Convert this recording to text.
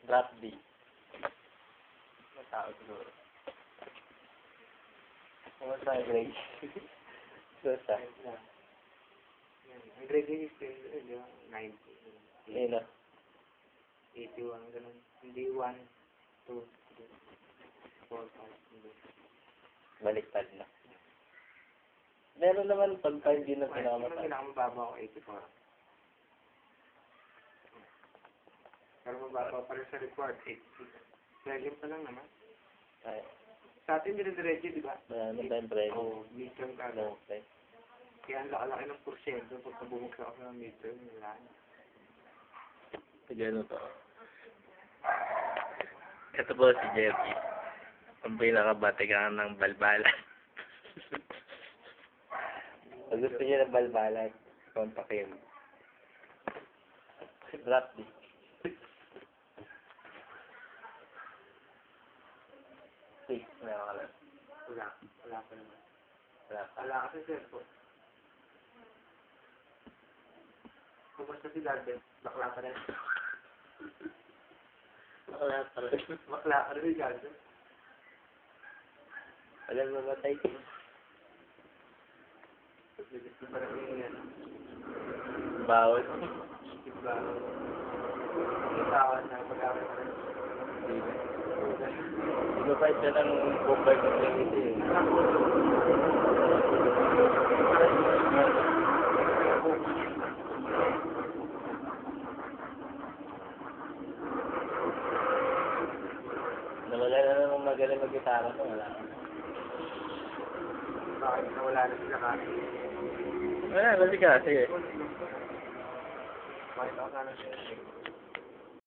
Drop D. Matao siguro. Ano sa grade? So sa? Ang grade is 90. Ino? 81, ganun. Hindi 1, 2, 3, 4, 5, hindi. Baliktad na. Meron naman pag 5 din na pinakamatay. Kailangan mababa ako 84. Pero mababa pa rin sa record, 86. Prelim pa lang naman. Ay, Sa atin, dire-diretso, di ba? ano tayong premyo? Oo, midterm ka. Okay. Kaya ang laki-laki ng porsyento pag bumagsak ako ng midterm, wala na. Gano'n to. Ito po si Jeffy. Ang pinakabatikan ng balbalan. Pag gusto niya ng balbalan, kontakin. Drop D. Six, meron ka lang. Wala pa naman. Wala ka. Wala kasi cellphone. Kumusta si Darden? Bakla pa rin. Wala pa rin. Bakla pa rin si Darden. Walang mamatay ko. Gusto pa rin yung yan. Bawal. Diba? Yung tawad na pag-awal pa rin. Pinupahit ka ng Bombay Community eh. Nawala na naman magaling mag-gitara ko, wala. Bakit nawala na sila kasi? Wala, kasi. Bakit ako sana siya?